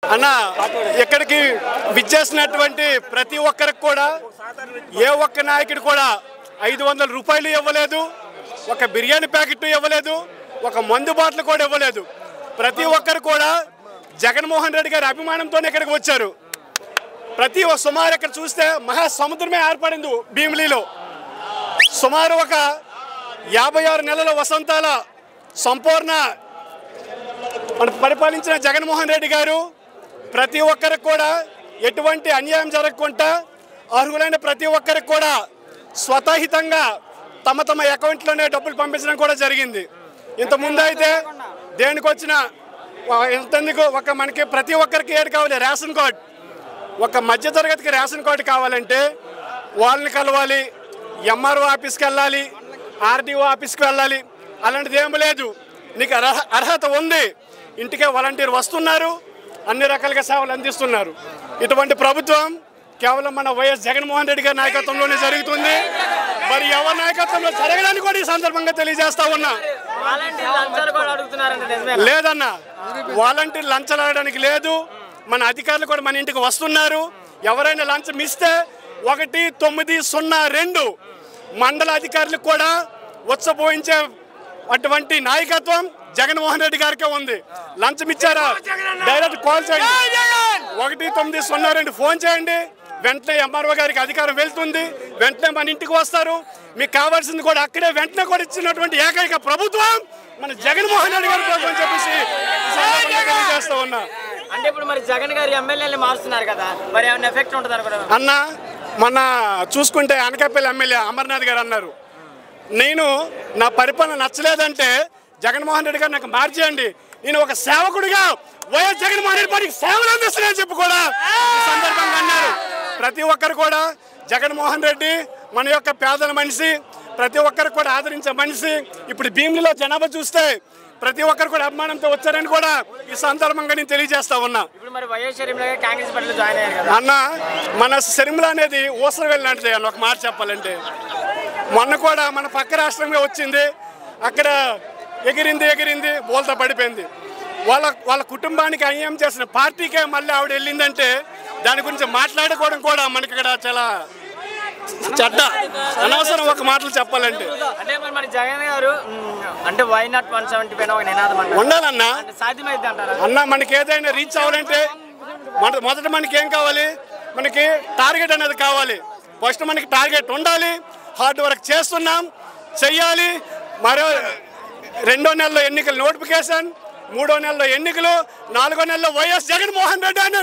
అన్న ఇక్కడికి విచ్చేసినటువంటి ప్రతి ఒక్కరికి కూడా ఏ ఒక్క నాయకుడు కూడా 500 రూపాయలు ఇవ్వలేదు, ఒక బిర్యానీ ప్యాకెట్ ఇవ్వలేదు, ఒక మందు బాటిల్ కూడా ఇవ్వలేదు. ప్రతి ఒక్కరు కూడా జగన్మోహన్ రెడ్డి గారి అభిమానంతోనే ఇక్కడికి వచ్చారు. సుమారు ఇక్కడ చూస్తే మహాసముద్రమే ఏర్పడింది భీమిలీలో. సుమారు ఒక 56 నెలల వసంతాల సంపూర్ణ పరిపాలించిన జగన్మోహన్ రెడ్డి గారు ప్రతి ఒక్కరికి కూడా ఎటువంటి అన్యాయం జరగకుండా అర్హులైన ప్రతి ఒక్కరికి కూడా స్వతహితంగా తమ తమ అకౌంట్లోనే డబ్బులు పంపించడం కూడా జరిగింది. ఇంతకుముందు అయితే దేనికి వచ్చినా ఇంతెందుకు మనకి ప్రతి ఒక్కరికి ఏది కావాలి, రేషన్ కార్డు. ఒక మధ్యతరగతికి రేషన్ కార్డు కావాలంటే వాళ్ళని కలవాలి, ఎంఆర్ఓ ఆఫీస్కి వెళ్ళాలి, ఆర్డీఓ ఆఫీస్కి వెళ్ళాలి. అలాంటిది ఏమి లేదు. నీకు అర్హత ఉంది, ఇంటికే వాలంటీర్ వస్తున్నారు, అన్ని రకాలుగా సేవలు అందిస్తున్నారు. ఇటువంటి ప్రభుత్వం కేవలం మన వైఎస్ జగన్మోహన్ రెడ్డి గారి నాయకత్వంలోనే జరుగుతుంది. మరి ఎవరి నాయకత్వంలో జరగడానికి కూడా ఈ సందర్భంగా తెలియజేస్తా ఉన్నా. లేదన్నా, వాలంటీర్ లంచాలు అడగడానికి లేదు. మన అధికారులు కూడా మన ఇంటికి వస్తున్నారు. ఎవరైనా లంచం ఇస్తే 1902 మండల అధికారులకు కూడా ఉత్సపోయించే అటువంటి నాయకత్వం జగన్మోహన్ రెడ్డి గారికే ఉంది. లంచం ఇచ్చారా, డైరెక్ట్ కాల్ చేయండి, 1902 ఫోన్ చేయండి, వెంటనే ఎంఆర్ఓ గారికి అధికారం వెళ్తుంది, వెంటనే మన ఇంటికి వస్తారు. మీకు కావాల్సింది కూడా అక్కడే వెంటనే కూడా ఇచ్చినటువంటి ఏకైక ప్రభుత్వం మన జగన్మోహన్ రెడ్డి గారి ప్రభుత్వం అని చెప్పేసి తెలియజేస్తా ఉన్నా. అంటే ఇప్పుడు మరి జగన్ గారి ఎమ్మెల్యేలు మారుస్తున్నారు కదా, మరి ఏమైనా ఎఫెక్ట్ ఉంటుంది అనుకో అన్న. మొన్న చూసుకుంటే అనకాపల్లి ఎమ్మెల్యే అమర్నాథ్ గారు అన్నారు, నేను నా పరిపాలన నచ్చలేదంటే జగన్మోహన్ రెడ్డి గారు నాకు మార్చేయండి, నేను ఒక సేవకుడిగా వైఎస్ జగన్మోహన్ రెడ్డి గారికి సేవలు అందిస్తున్నానని చెప్పి కూడా ఈ సందర్భంగా అన్నారు. ప్రతి ఒక్కరు కూడా జగన్మోహన్ రెడ్డి మన యొక్క పేదల మనిషి, ప్రతి ఒక్కరు కూడా ఆదరించే మనిషి. ఇప్పుడు భీమిలిలో జనాభా చూస్తే ప్రతి ఒక్కరు కూడా అభిమానంతో వచ్చారని కూడా ఈ సందర్భంగా నేను తెలియజేస్తా ఉన్నా. అన్న, మన షర్మిల అనేది ఊసర వెళ్ళినట్టు అన్న. ఒక మాట చెప్పాలంటే మొన్న కూడా మన పక్క రాష్ట్రంగా వచ్చింది, అక్కడ ఎగిరింది బోల్తా పడిపోయింది. వాళ్ళ కుటుంబానికి అన్యాయం చేసిన పార్టీకే మళ్ళీ ఆవిడ వెళ్ళిందంటే దాని గురించి మాట్లాడుకోవడం కూడా మనకి ఇక్కడ చాలా చెడ్డ, అనవసరం. ఒక మాటలు చెప్పాలంటే అంటే మరి జగన్ గారు అంటే వై నాట్ 175 ఒక నినాదం ఉండాలన్నా. సాధ్యమైంది అంటారా అన్న? మనకి ఏదైనా రీచ్ అవ్వాలంటే మొదట మనకి ఏం కావాలి, మనకి టార్గెట్ అనేది కావాలి. ఫస్ట్ మనకి టార్గెట్ ఉండాలి, హార్డ్ వర్క్ చేస్తున్నాం, చెయ్యాలి. మరో 2వ నెలలో ఎన్నికల నోటిఫికేషన్, 3వ నెలలో ఎన్నికలు, 4వ నెలలో వైఎస్ జగన్మోహన్ రెడ్డి అనే